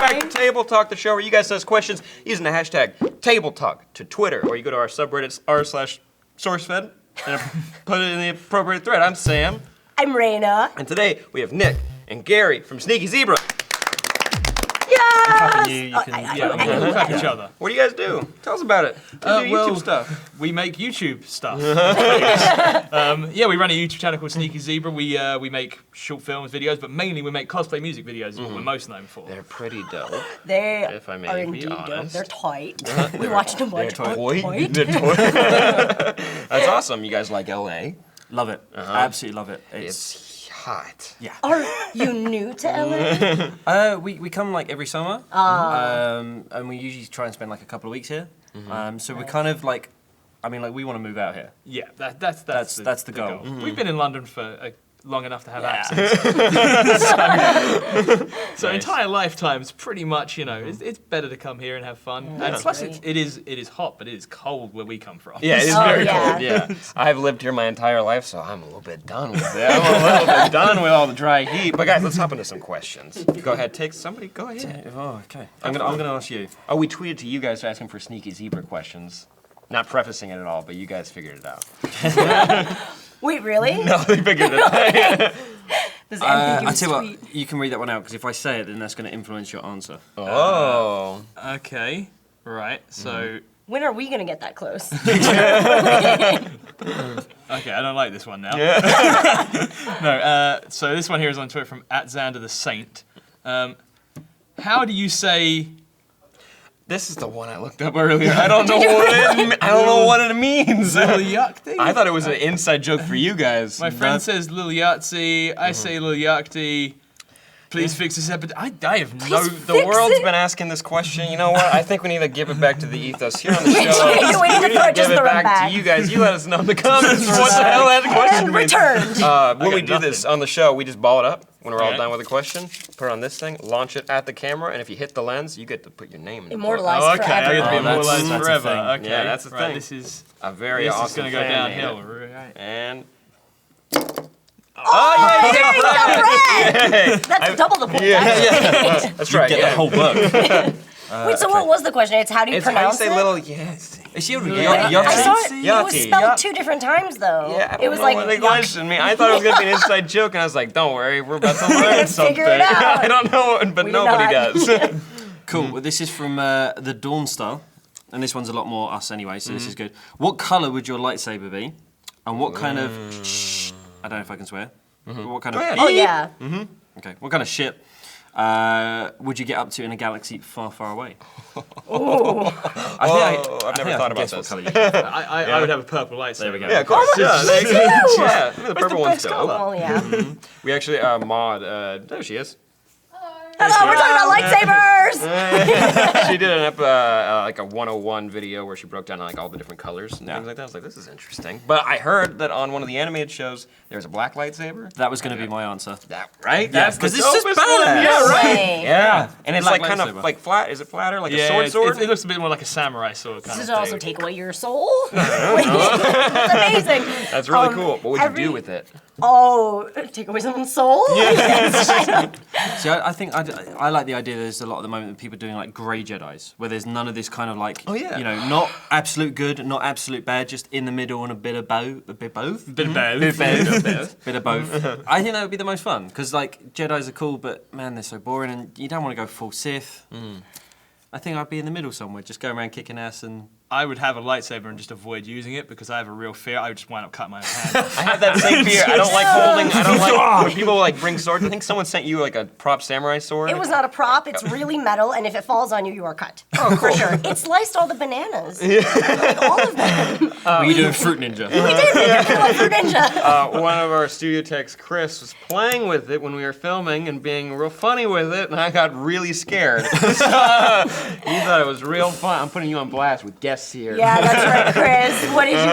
back to Table Talk, the show where you guys ask questions using the hashtag Table Talk to Twitter, or you go to our subreddits r/SourceFed and put it in the appropriate thread. I'm Sam. I'm Reina. And today we have Nick and Gary from Sneaky Zebra. Yes! You can clap each other. What do you guys do? Tell us about it. You do YouTube well, stuff. We make YouTube stuff. We run a YouTube channel called Sneaky Zebra. We make short films, videos, but mainly we make cosplay music videos is what we're most known for. They're pretty dope. They If I may are be indeed dope. honest. They're tight. We watched them watch Toy. tight. That's awesome. You guys like LA? Love it. Absolutely love it. It's hot. Yeah. Are you new to LA? We come like every summer, and we usually try and spend like a couple of weeks here. So we're kind of like, we want to move out here. Yeah, that's the goal. We've been in London for long enough to have accents. So entire lifetimes, pretty much, it's better to come here and have fun. And plus, it is hot, but it is cold where we come from. Yeah, it is very cold. Yeah, I've lived here my entire life, so I'm a little bit done with it. I'm a little bit done with all the dry heat. But guys, let's hop into some questions. Go ahead, go ahead. Oh, okay. I'm gonna ask you. Oh, we tweeted to you guys asking for Sneaky Zebra questions. Not prefacing it at all, but you guys figured it out. Wait, really? No, they figured it out. This I ambiguous tell you tweet. what, you can read that one out because if I say it, then that's going to influence your answer. Oh. Okay. Right. So. When are we gonna get that close? Okay, I don't like this one now. No. So this one here is on Twitter from @XanderTheSaint. How do you say? This is the one I looked up earlier. I don't know what it means. Lil Yachty? I thought it was an inside joke for you guys. My friend says Lil Yachty. I say Lil Yachty. Please fix this episode. I have no. The world's been asking this question. You know what? I think we need to give it back to the ethos here on the show. We need to give it back to you guys. You let us know in the comments what the hell that question And means. returned. When we do this on the show, we just ball it up when we're all done with the question. Put it on this thing, launch it at the camera, and if you hit the lens, you get to put your name in the book. Immortalized Okay, I get to be forever. immortalized that's forever. a thing. Yeah, that's the thing. This is A very awesome This is gonna go fan made downhill. it. Right. And Oh, you got red! Hey. That's double the point. Yeah. That's right. Get the whole book. Wait, so what was the question? It's how do you It's how you pronounce say it? little yes. Is she I saw it. It was Yachty. spelled 2 different times though. Yeah, I it was don't know like when they questioned me. I thought it was gonna be an inside joke, and I was like, "Don't worry, we're about to learn something." Figure it out. I don't know, but We nobody not. does. Cool. Well, this is from the Dawn Star, and this one's a lot more us anyway, so this is good. What color would your lightsaber be, and what kind of? I don't know if I can swear. What kind of? Oh yeah. Okay. What kind of shit would you get up to in a galaxy far, far away? I've never thought about this. I would have a purple lightsaber. There we go. Yeah, of course. Yeah, Thank you. yeah. The purple one's dope. Oh yeah. We actually Maud. There she is. Hello, we're talking about lightsabers. She did like a 101 video where she broke down like all the different colors and things like that. I was like, this is interesting. But I heard that on one of the animated shows, there's a black lightsaber. That was going to be my answer. That right? Yeah, That's 'cause the it's just dopest badass. one. Yeah, right. Way. Yeah, and it's Black like kind of lightsaber. like flat. Is it flatter, like a Yeah, sword? it looks a bit more like a samurai sword kind Does of it also thing. take away your soul? It's amazing. That's really cool. What would you do with it? Oh, take away someone's soul? See, I think I like the idea there's a lot at the moment of people doing like grey Jedis, where there's none of this kind of like, not absolute good, not absolute bad, just in the middle and a bit of both. A bit both? Bit of both. Bit of both. I think that would be the most fun, because like Jedis are cool, but man, they're so boring, and you don't want to go full Sith. I think I'd be in the middle somewhere, just go around kicking ass and. I would have a lightsaber and just avoid using it because I have a real fear. I would just wind up cutting my own hand off. I have that same fear. I don't like holding. I don't like when people like bring swords. I think someone sent you like a prop samurai sword. It was not a prop. It's really metal, and if it falls on you, you are cut. Oh, for sure. It sliced all the bananas. Like, all of them. Were you doing Fruit Ninja? We did kill a fruit ninja. One of our studio techs, Chris, was playing with it when we were filming and being real funny with it, and I got really scared. He thought it was real fun. I'm putting you on blast with guests here. Yeah, that's right, Chris. What did you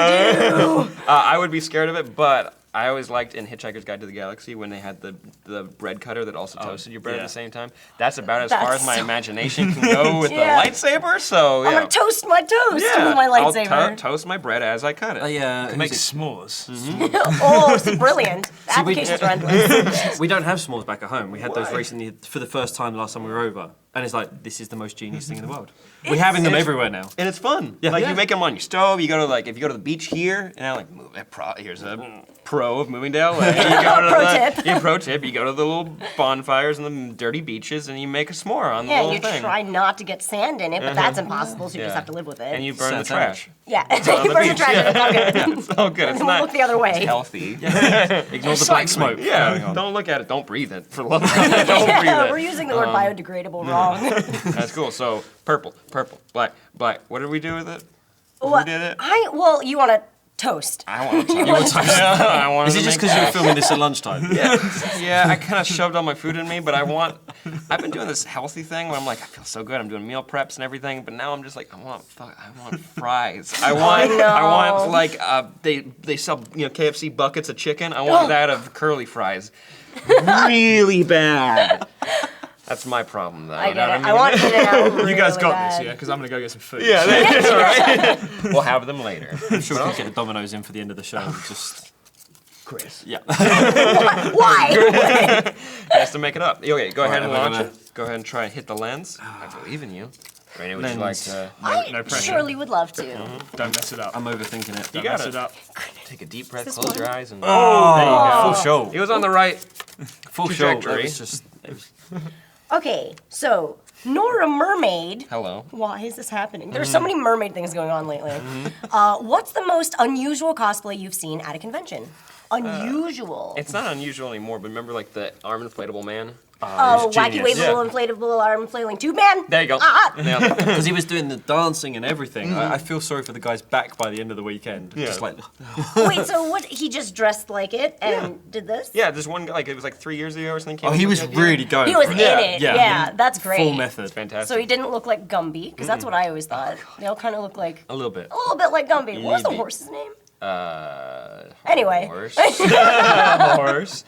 do? I would be scared of it, but I always liked in Hitchhiker's Guide to the Galaxy when they had the bread cutter that also toasted your bread at the same time. That's about as far as my imagination can go with the lightsaber. So yeah. I'm gonna toast my toast with my lightsaber. I'll toast my bread as I cut it. Make s'mores. Oh, it's brilliant. Applications are endless. We don't have s'mores back at home. We had those recently for the first time last time we were over. And it's like, this is the most genius thing in the world. We're having them everywhere now. And it's fun. Yeah. Like you make them on your stove. You go to if you go to the beach here, and I here's a pro of moving to LA. You go to pro tip. You go to the little bonfires and the dirty beaches, and you make a s'more on the little thing. Yeah, you try not to get sand in it, but that's impossible, so you just have to live with it. And you burn the trash. Yeah, you burn the trash. And it's all good. It's all good. It's not. Look the other way. It's healthy. Ignore the black smoke. Yeah. Don't look at it. Don't breathe it. For the love of God, don't breathe it. We're using the word biodegradable wrong. That's cool. So purple, black. What did we do with it? Well, Who did it? You want to toast. I want to toast. I wanted Is it to just make because you were filming this at lunchtime? Yeah, I kind of shoved all my food in me, but I've been doing this healthy thing where I'm like, I feel so good. I'm doing meal preps and everything, but now I'm just like, I want fries. I want like they sell KFC buckets of chicken. I want that of curly fries, really bad. That's my problem, though. I get it. I want it out. You guys got bad. this, yeah? Because I'm gonna go get some food. Yeah, that's right. We'll have them later. I'm sure we can get the Domino's in for the end of the show. Just Chris. yeah. Why? He has to make it up. Okay, go ahead and I'm launch gonna- it. Go ahead and try and hit the lens. I believe in you. Raina, would you like Lens. to No I pressure. surely would love to. Don't mess it up. I'm overthinking it. You Don't got mess it. it up. take a deep breath, this close one? your eyes, and Full show. It was on the right Full show. trajectory. It was just. Okay, so Nora Mermaid. Hello. Why is this happening? There's so many mermaid things going on lately. What's the most unusual cosplay you've seen at a convention? Unusual. It's not unusual anymore, but remember like the arm inflatable man? Oh, wacky genius. waveable inflatable arm flailing tube man. There you go. Ah! Nailed it. Because he was doing the dancing and everything. I feel sorry for the guy's back by the end of the weekend. Yeah. Just like, Wait, so what? He just dressed like it and did this? Yeah, this one guy, like it was like 3 years ago or something. oh, he was really going. He was for in it. it. Yeah, that's great. Full method. fantastic. So he didn't look like Gumby, because that's what I always thought. They all kind of look like a little bit. a little bit like Gumby. What was the Maybe. horse's name? Anyway. Horse. Horse.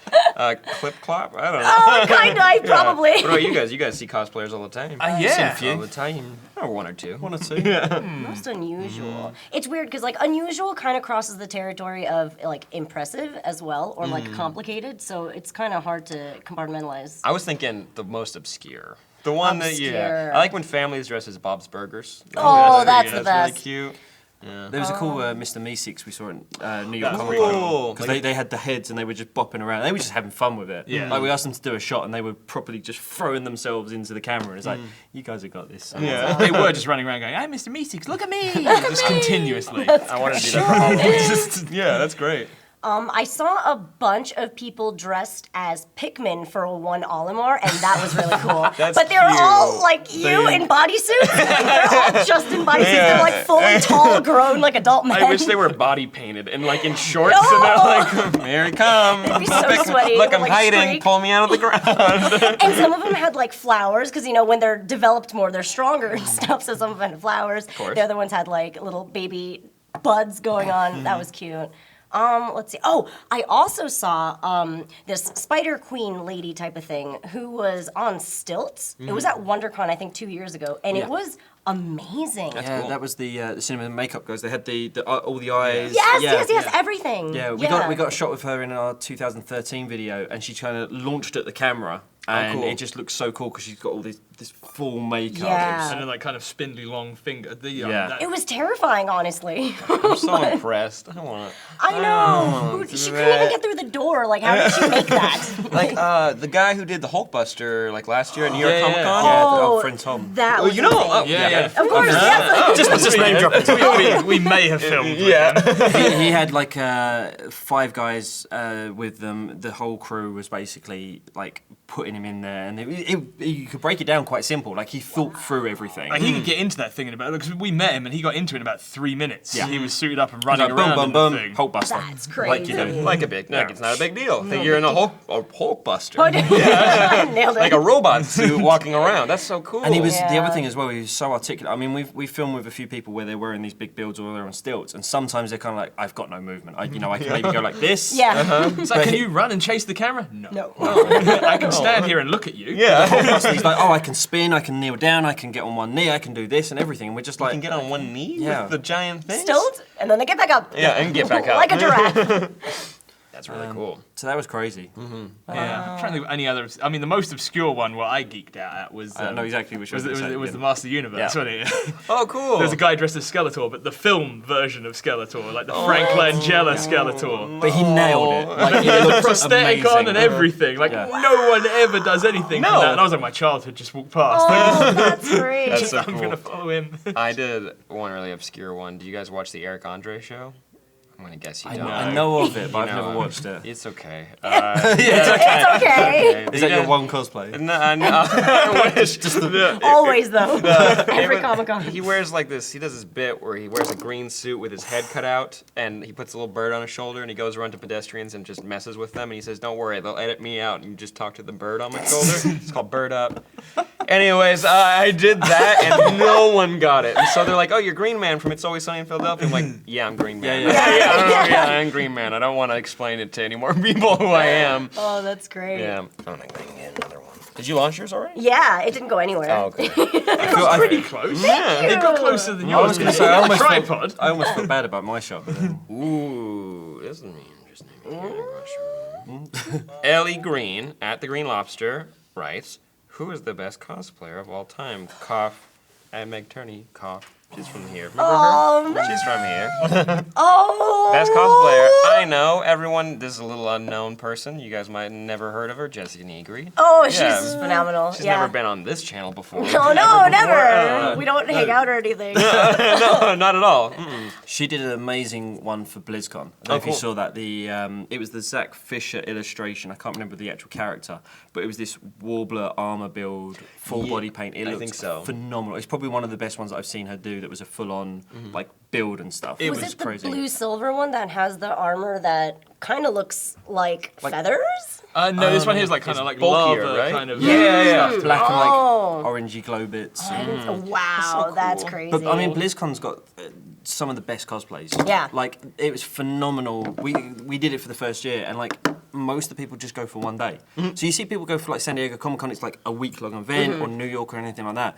Clip clop. I don't know. Oh, kind of, probably. What about you guys? You guys see cosplayers all the time. Yeah. All the time. Or one or two. One or two. Most unusual. It's weird because like unusual kind of crosses the territory of like impressive as well, or like complicated. So it's kind of hard to compartmentalize. I was thinking the most obscure. The one that, Obscure. I like when families dress as Bob's Burgers. Oh, that's the That's best. really cute. There was a cool Mr. Meeseeks we saw in New York That's Comic cool. Con. Because Like- they had the heads and they were just bopping around. They were just having fun with it. Yeah. Like we asked them to do a shot and they were properly just throwing themselves into the camera. And it's like, you guys have got this. Yeah. They were just running around going, "I'm Mr. Meeseeks, look at me!" just continuously. I want to do that for Halloween. Yeah, that's great. I saw a bunch of people dressed as Pikmin for one Olimar, and that was really cool. That's but they're all cute. like you in bodysuits. They're all just in bodysuits. They're like fully tall, grown, like adult men. I wish they were body painted and like in shorts, and they're like, "Here he comes." They'd be so sweaty. Look, with, I'm like, hiding. streak. Pull me out of the ground. And some of them had like flowers, because when they're developed more, they're stronger and stuff. So some of them had flowers. course. The other ones had like little baby buds going on. That was cute. Let's see. Oh, I also saw this Spider Queen lady type of thing who was on stilts. It was at WonderCon, I think, 2 years ago, and it was amazing. Yeah, cool. that was the cinema makeup guys. They had the all the eyes. Yes, everything. Yeah, we got a shot with her in our 2013 video, and she kind of launched at the camera, and cool. it just looks so cool because she's got all this full makeup. Yeah. And then like kind of spindly long finger. Yeah. It was terrifying, honestly. I'm so impressed. I want to. I know. She couldn't even get through the door. Like, how did she make that? Like the guy who did the Hulkbuster like last year at New York Comic Con. our friend Tom. That Oh, was you know? insane. Oh, Yeah. Of course, yes. Just name dropping. we may have filmed. he had like 5 guys with them. The whole crew was basically like putting him in there, and you could break it down quite simple. Like he thought through everything. Like he could get into that thing in about, because we met him and he got into it in about 3 minutes. Yeah. He was suited up and Like, running boom, around boom, in boom, the thing. Hulkbuster. That's crazy. Like you do. Like a big, like it's not a big deal. Think you're in a Hulkbuster. Nailed it. Like a robot suit walking around. That's so cool. And he was the Yeah. other thing as well. He was so articulate. I mean, we filmed with a few people where they're wearing these big builds or they're on stilts, and sometimes they're kind of like, I've got no movement. I can maybe go like this. Yeah. It's like, can you run and chase the camera? No. No. I can stand here and look at you. Yeah. He's like, oh, I can spin, I can kneel down, I can get on one knee, I can do this and everything. And we're just You like, can get on one knee Yeah. with the giant thing. Stilt, and then they get back up. Yeah, and get back up. Like a giraffe. That's really cool. So that was crazy. Yeah, I'm trying to think of any other. I mean, the most obscure one where I geeked out at was. I know exactly which one. It was the Master Universe, wasn't it? Oh, cool. There's a guy dressed as Skeletor, but the film version of Skeletor, like the Frank Langella Skeletor. But he nailed it. Like, it looked Prosthetic amazing. on and everything. Like no one ever does anything from that. And I was like, my childhood just walked past. Oh, that's great. That's so I'm cool. gonna follow him. I did one really obscure one. Do you guys watch the Eric Andre show? I'm gonna guess you don't. I know of it, but I've know never it. watched it. It's okay. It's okay. Is that your one cosplay? No. Always though. Every Comic-Con. He wears like this. He does this bit where he wears a green suit with his head cut out, and he puts a little bird on his shoulder, and he goes around to pedestrians and just messes with them. And he says, "Don't worry, they'll edit me out, and you just talk to the bird on my shoulder." It's called Bird Up. Anyways, I did that, and no one got it. And so they're like, "Oh, you're Green Man from It's Always Sunny in Philadelphia." I'm like, "Yeah, I'm Green Man. I'm Green Man. I don't want to explain it to any more people who I am." Oh, that's great. Yeah. I don't think I can get another one. Did you launch yours already? Yeah, it didn't go anywhere. Oh, okay. Pretty close. It got closer than yours. I was going to say, Tripod. I almost felt bad about my shot, but then... Ooh, this is me. Just Ellie Green at the Green Lobster writes, "Who is the best cosplayer of all time?" Cough. And Meg Turney. Cough. She's from here. Remember her? She's from here. Oh. Best cosplayer. I know. Everyone, this is a little unknown person. You guys might have never heard of her. Jessica Negri. Oh, she's Yeah. phenomenal. She's yeah. never been on this channel before. No, never. We don't hang out or anything. No, not at all. She did an amazing one for BlizzCon. I don't know if you cool. saw that. It was the Zach Fisher illustration. I can't remember the actual character, but it was this Warbler armor build, full body paint. It I looked think so. phenomenal. It's probably one of the best ones that I've seen her do. That was a full-on like build and stuff. It Was was it the crazy. blue silver one that has the armor that kind of looks like feathers? No, this one here is like kind of like bulkier, lava right? kind of. Yeah. Black and like Oh. orangey glow bits. Wow, that's crazy. But I mean, BlizzCon's got some of the best cosplays. Yeah. Like it was phenomenal. We did it for the first year, and like most of the people just go for one day. So you see people go for like San Diego Comic Con. It's like a week-long event, or New York or anything like that.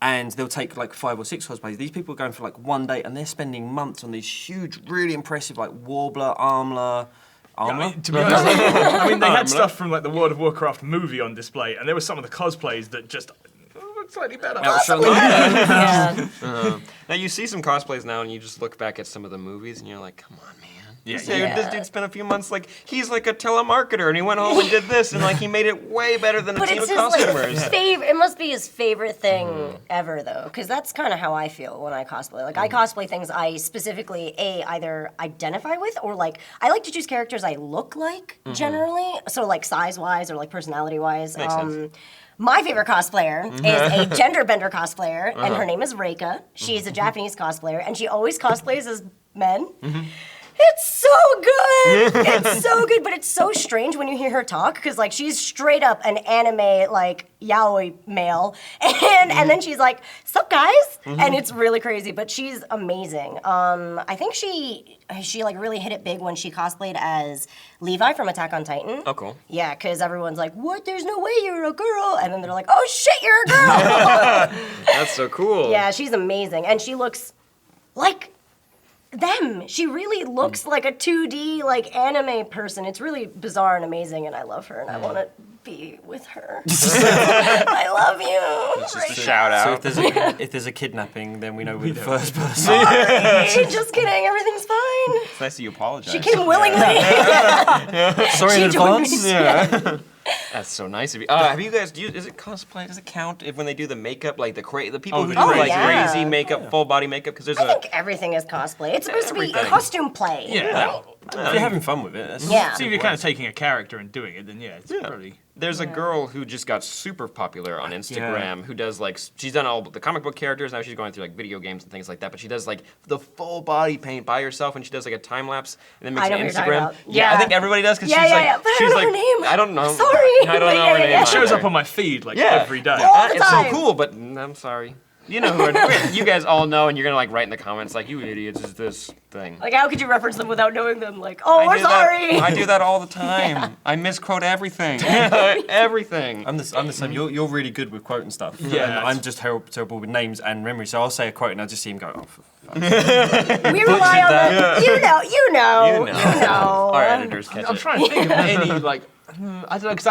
And they'll take like 5 or 6 cosplays. These people are going for like one day, and they're spending months on these huge, really impressive like Warbler, Armor. I mean, to be honest, I mean, they had stuff from like the World of Warcraft movie on display, and there were some of the cosplays that just looked slightly better. Yeah. Now you see some cosplays now, and you just look back at some of the movies, and you're like, "Come on, man! This dude spent a few months like he's like a telemarketer, and he went home and did this, and like he made it way better than a But team it's of his costumers." like favorite. It must be his favorite thing ever, though, because that's kind of how I feel when I cosplay. Like I cosplay things I specifically either identify with, or like I like to choose characters I look like generally. So like size wise or like personality wise. Makes sense. My favorite cosplayer is a gender bender cosplayer, and her name is Reika. She's a Japanese cosplayer, and she always cosplays as men. It's so good. It's so good, but it's so strange when you hear her talk because like she's straight up an anime like yaoi male, and then she's like, "Sup guys?" and it's really crazy. But she's amazing. I think she like really hit it big when she cosplayed as Levi from Attack on Titan. Oh, cool. Yeah, because everyone's like, "What? There's no way you're a girl," and then they're like, "Oh shit, you're a girl." That's so cool. Yeah, she's amazing, and she looks like them. She really looks like a 2D like anime person. It's really bizarre and amazing, and I love her, and I want to be with her. I love you. Just a shout out. So if there's a kidnapping, then we know we're the first person. Sorry, just kidding. Everything's fine. It's nice that you apologize. She came willingly. Sorry in She joined advance. me. Yeah. That's so nice of you. Have you guys? Is it cosplay? Does it count if when they do the makeup, like the people who do like yeah. crazy makeup, full body makeup? Because there's I think everything is cosplay. It's supposed to be Everything. costume play. Yeah. If you're having fun with it, that's Yeah. See, if you're kind of taking a character and doing it, then it's probably. There's a girl who just got super popular on Instagram who does like she's done all the comic book characters. Now she's going through like video games and things like that. But she does like the full body paint by herself, and she does like a time lapse and then makes I know an what you're talking Instagram. about. Yeah, I think everybody does because Yeah, she's yeah, like yeah. But I she's don't like know her name. I don't know. Sorry. I don't know Yeah, her yeah, name. yeah. It shows either. up on my feed like Yeah. every day. All the It's so time. cool, but I'm sorry. You know you guys all know, and you're gonna like write in the comments like, "You idiots, is this thing?" Like, how could you reference them without knowing them? Like, oh, we're do sorry. I do that all the time. I misquote everything. Everything. I'm the same. You're really good with quoting stuff. Yeah. And I'm just terrible with names and memory. So I'll say a quote and I just see him go, oh, for fuck's We rely on the, you know. Our editors catch I'm it. trying to think of any like. I don't know, because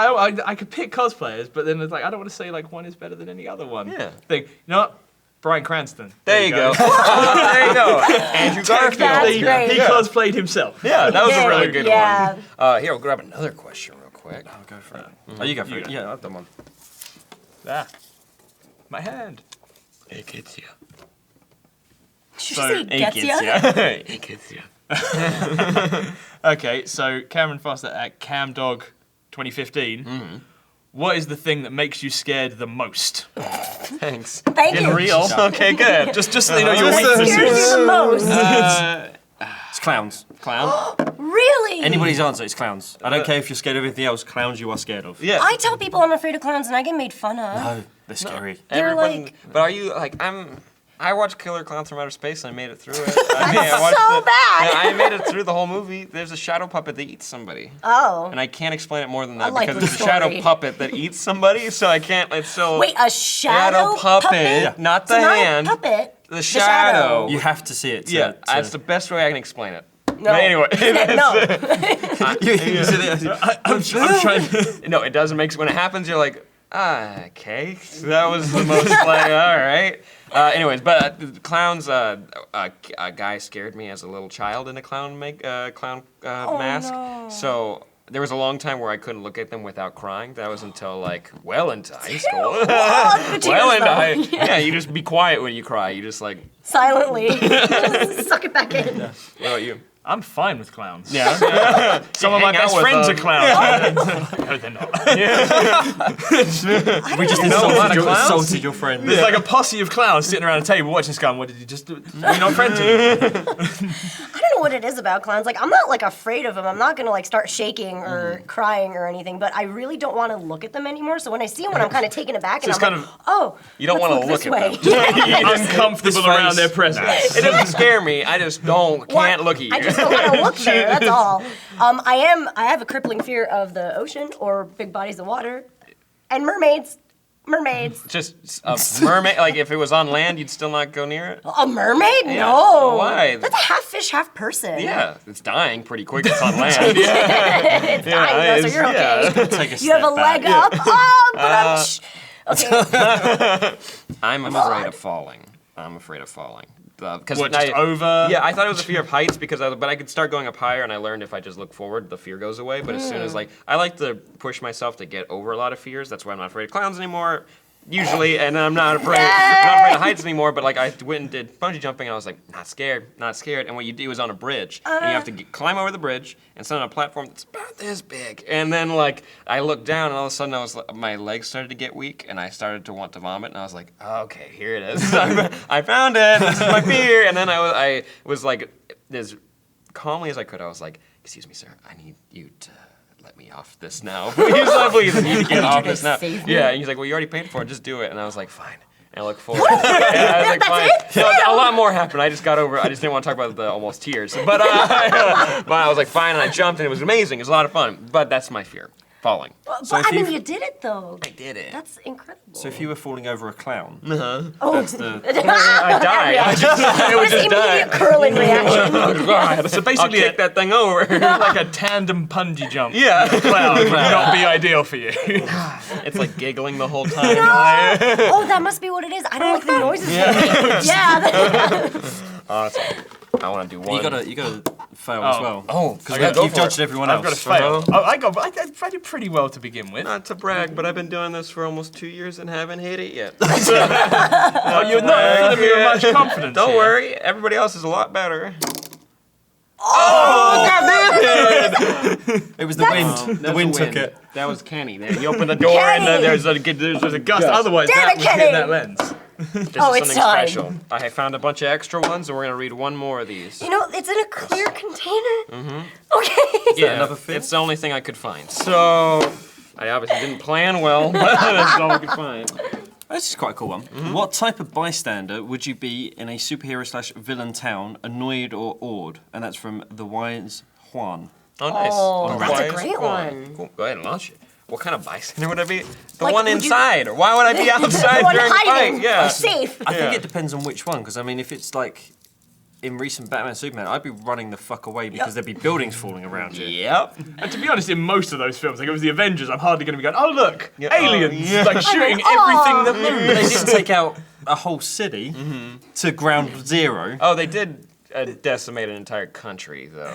I could pick cosplayers, but then it's like I don't want to say like one is better than any other one. Yeah. Think, you know what? Bryan Cranston. There you go. There you go. Andrew Garfield. That's great. He cosplayed himself. Yeah, that was a really good Yeah. one. Here, we'll grab another question real quick. I'll go for it. Oh, you go for it. Yeah, I've done one. Ah, my hand. It gets you. Did you So, say gets ya? It gets you. Okay, so Cameron Foster at CamDog2015. What is the thing that makes you scared the most? Thanks. Thank In you. real. Okay, good. Just so they know your What scares weaknesses. you the most? It's clowns. Clown. Really? Anybody's answer, it's clowns. I don't care if you're scared of anything else, clowns you are scared of. Yeah. I tell people I'm afraid of clowns and I get made fun of. No, they're scary. They're Everyone, like- but are you like I watched Killer Clowns from Outer Space and I made it through it. That's so bad. Yeah, I made it through the whole movie. There's a shadow puppet that eats somebody. Oh. And I can't explain it more than that A likely because it's a shadow story. puppet that eats somebody, so I can't. It's so. Wait, a shadow puppet, not the So not a hand. puppet. The shadow. You have to see it. Yeah, that's the best way I can explain it. No. But anyway, No. I'm trying. no, it doesn't make when it happens. You're like, okay, that was the most like, all right. Anyways, but clowns. A guy scared me as a little child in a clown mask. no. So there was a long time where I couldn't look at them without crying. That was until like well into high school. Well into high. Yeah, you just be quiet when you cry. You just like. Silently. Suck it back in. What about you? I'm fine with clowns. Yeah. Some of my hang out best with friends them. are clowns. No, they're not. We just know a lot of clowns? insulted your friend. There's like a posse of clowns sitting around a table watching this guy. What did you just do? We're not friends anymore. I don't know what it is about clowns. Like, I'm not like afraid of them. I'm not gonna like start shaking or crying or anything. But I really don't want to look at them anymore. So when I see them, I'm kind of taken aback, and it's I'm kind like, of- oh, You don't let's want to look this at way. them. Uncomfortable around their presence. It doesn't scare me. I just can't look at you. I just don't want to look there. That's all. I have a crippling fear of the ocean or big bodies of water, and mermaids. Mermaids. Just a mermaid. Like if it was on land, you'd still not go near it. A mermaid? No. Why? That's a half fish, half person. Yeah, it's dying pretty quick. It's on land. It's dying though, so you're okay. Take a You have a step back. leg up. Oh, but okay. I'm afraid of falling. I'm afraid of falling. Because What, just over? Yeah, I thought it was a fear of heights but I could start going up higher, and I learned if I just look forward, the fear goes away. But as soon as I like to push myself to get over a lot of fears. That's why I'm not afraid of clowns anymore. Usually, and I'm not afraid of heights anymore. But like I went and did bungee jumping, and I was like, not scared. And what you do is on a bridge, and you have to climb over the bridge and stand on a platform that's about this big. And then like I looked down, and all of a sudden my legs started to get weak, and I started to want to vomit. And I was like, okay, here it is. I found it. This is my fear. And then I was like, as calmly as I could, I was like, excuse me, sir, I need you to let me off this now. Please, please, I need to get off this now. save me. Yeah, and he's like, well, you already paid for it, just do it. And I was like, fine. And I looked forward. And I was like, fine. No, a lot more happened. I just didn't want to talk about the almost tears. But I was like, fine, and I jumped, and it was amazing. It was a lot of fun. But that's my fear, falling. But So if I mean, you- you did it though. I did it. That's incredible. So if you were falling over a clown, Oh. that's the... I died. I would This just die. immediate curling reaction. So I'll basically, kick that thing over. like a tandem bungee jump. Yeah. Clown would not be ideal for you. It's like giggling the whole time. Oh, that must be what it is. I don't like the noises. Yeah. Awesome. I want to do one. You gotta fail as well. Oh, Because yeah, go you've for judged it. everyone I've else. got to fail. I did pretty well to begin with. Not to brag, but I've been doing this for almost 2 years and haven't hit it yet. Oh, you're not going to be with much confidence. Don't here. worry, everybody else is a lot better. Oh, God damn it! It was the wind. The wind took it. That was Kenny. There, you open the door and Kenny! there's a Gust. Otherwise, Damn that it, would hit Kenny! that lens. just Oh, it's something time. special. I found a bunch of extra ones, and we're gonna read one more of these. You know, it's in a clear container. Okay. Yeah, another fit? it's the only thing I could find. So I obviously didn't plan well, but that's all I could find. This is quite a cool one. What type of bystander would you be in a superhero/villain town, annoyed or awed? And that's from The Wise Juan. Oh, nice. Oh, that's a Wise great one. Cool. Go ahead and launch it. What kind of bystander would I be? The Like, one would you- inside. Or why would I be outside The one during the hiding, fight? Yeah. safe. I think it depends on which one, because I mean, if it's like in recent Batman Superman, I'd be running the fuck away because there'd be buildings falling around you. Yep. And to be honest, in most of those films, like if it was the Avengers, I'm hardly going to be going, oh look, Yeah. aliens, Oh, yeah. like shooting Oh. everything that moves. But they didn't take out a whole city to ground zero. Oh, they did decimate an entire country, though.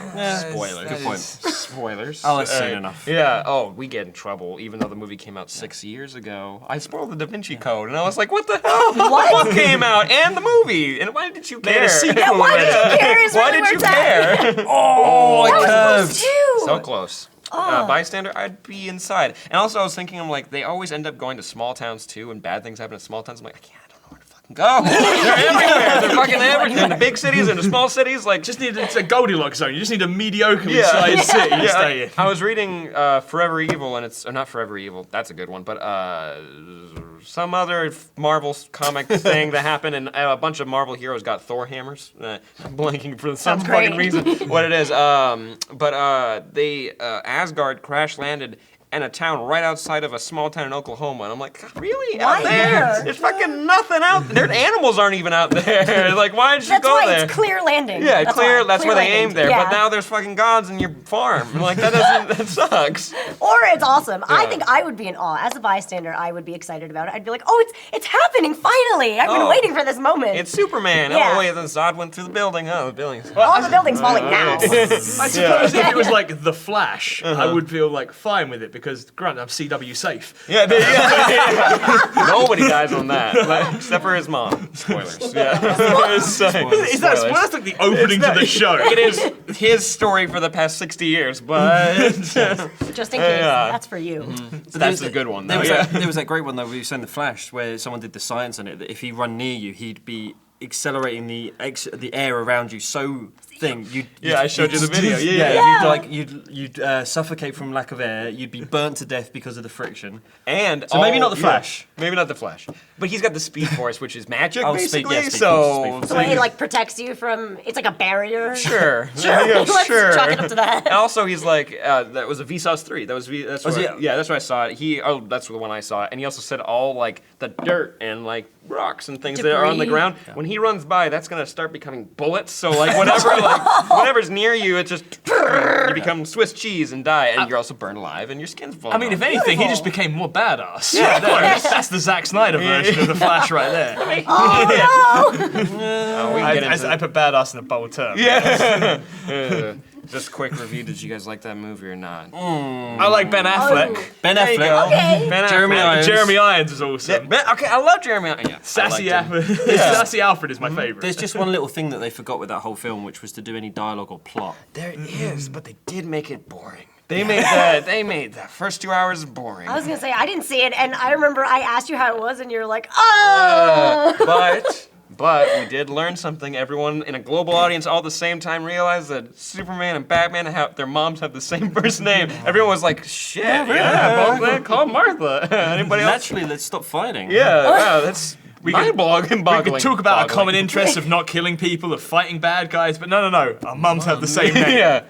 Spoilers. Good point. Spoilers. Oh, that's soon enough. Yeah. Oh, we get in trouble, even though the movie came out 6 years ago. I spoiled the Da Vinci Code, and I was like, "What the hell? What? What came out and the movie? And why did you They had care? a sequel. Yeah, why did you care? Is Why really did where you it's at. care? Oh, That it was curved. close too. So close. Bystander, I'd be inside. And also, I was thinking, I'm like, they always end up going to small towns too, and bad things happen in small towns. I'm like, I don't know where to fucking go. They're everywhere. They're fucking everywhere. In the big cities and the small cities, like Just need it's a Goldilocks zone. You just need a mediocrely sized city to stay in. I was reading Forever Evil, and it's not Forever Evil. That's a good one, but some other Marvel comic thing that happened, and a bunch of Marvel heroes got Thor hammers. I'm blanking for some Sounds fucking great. reason what it is. But they Asgard crash landed in a town right outside of a small town in Oklahoma, and I'm like, really? Why Out there? there? There's fucking nothing out there. Animals aren't even out there. Like, why did you That's go why there? it's clear landing. Yeah, clear. That's where they landing. aimed there. Yeah. But now there's fucking gods in your farm. Like that sucks. Or it's awesome. I Yeah. think I would be in awe. As a bystander, I would be excited about it. I'd be like, oh, it's happening finally. I've been Oh. waiting for this moment. It's Superman. Yeah. Oh wait, then Zod went through the building. Oh, the building's. all the buildings falling now. I suppose if it was like The Flash, I would feel like fine with it because, granted, I'm CW safe. Yeah, nobody dies on that, like, except for his mom. Spoilers. Yeah. Is that spoilers? That's like the opening to the show. It is his story for the past 60 years, but Just in case. Yeah. That's for you. that's a good one. There Though. was, Yeah. there was that great one though, where you saw in The Flash, where someone did the science on it, that if he run near you, he'd be accelerating the air around you so thin. Yeah, I showed you the video. Yeah. You'd suffocate from lack of air. You'd be burnt to death because of the friction. And So maybe not the Flash. Yeah, maybe not the Flash, but he's got the Speed Force, which is magic, Oh, basically. Speed so Force. The way it like protects you from, it's like a barrier. Sure. Sure. Yeah, Let's sure. chalk it up to that. And also, he's like, that was a Vsauce 3. That was that's Was where, it? yeah, that's where I saw it. That's the one I saw. And he also said all like the dirt and like rocks and things that are on the Debris. ground. When he runs by, that's gonna start becoming bullets. So like whatever's near you, it just you become Swiss cheese and die, and you're also burned alive, and your skin's falling I mean, off. if anything, he just became more badass. Yeah, that's the Zack Snyder version of the Flash right there. Oh no! Oh, we can get into I put badass in a bold term. just quick review. Did you guys like that movie or not? I like Ben Affleck. Ben There you Affleck. go. Okay. Ben Jeremy Affleck. Irons. Jeremy Irons is awesome. Okay, I love Jeremy. Yeah, Sassy I liked him. Alfred. Sassy Alfred is my favorite. There's just one little thing that they forgot with that whole film, which was to do any dialogue or plot. There is, but they did make it boring. They made the first 2 hours boring. I was gonna say I didn't see it, and I remember I asked you how it was, and you're like, oh. But we did learn something. Everyone in a global audience all at the same time realized that Superman and Batman their moms have the same first name. Everyone was like, shit, yeah, both call Martha. Anybody else? Naturally, let's stop fighting. Yeah, wow, that's mind-boggling. We could talk about our common interest of not killing people, of fighting bad guys, but no. Our mums have the same name. Yeah.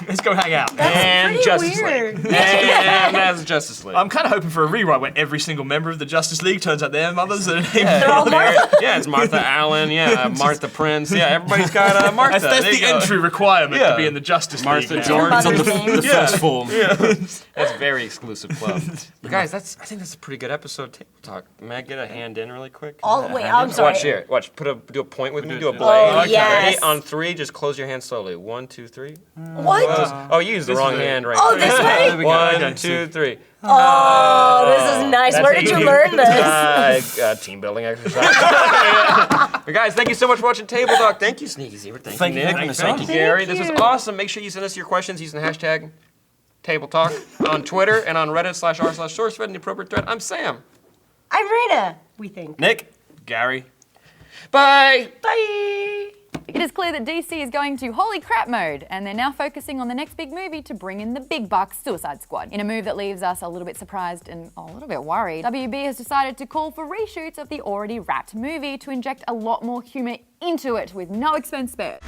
Let's go hang out. And pretty Justice weird. League. And that's Justice League. I'm kind of hoping for a rewrite where every single member of the Justice League turns out their mothers are named. They're all Martha. Yeah, it's Martha Allen. Yeah, Martha Prince. Yeah, everybody's got Martha. That's There you the go. entry requirement Yeah. to be in the Justice Martha League. George. It's on Mother's name. the first form. That's a very exclusive club. But guys, I think that's a pretty good episode. Table talk. May I get a hand in really quick? Wait, I'm sorry. Watch here. Watch. Do a point with me. Do a blade. Oh, Okay. yes. Ready? On 3, just close your hand slowly. 1, 2, 3. What? Oh, you used the wrong hand right Oh, there. this There way? we go. 1, 2, 3. Oh, this is nice. Where did you learn this? Team building exercise. But guys, thank you so much for watching Table Talk. Thank you, Sneaky Zebra. Thank you, Thank you for Nick. having us Thank on. you, Gary. Thank This was you. awesome. Make sure you send us your questions using the hashtag Table Talk on Twitter and on Reddit/r/SourceFed in the appropriate thread. I'm Sam. I'm Reina, we think. Nick? Gary. Bye. Bye. is clear that DC is going to holy crap mode, and they're now focusing on the next big movie to bring in the big bucks Suicide Squad. In a move that leaves us a little bit surprised and a little bit worried, WB has decided to call for reshoots of the already wrapped movie to inject a lot more humor into it with no expense spared.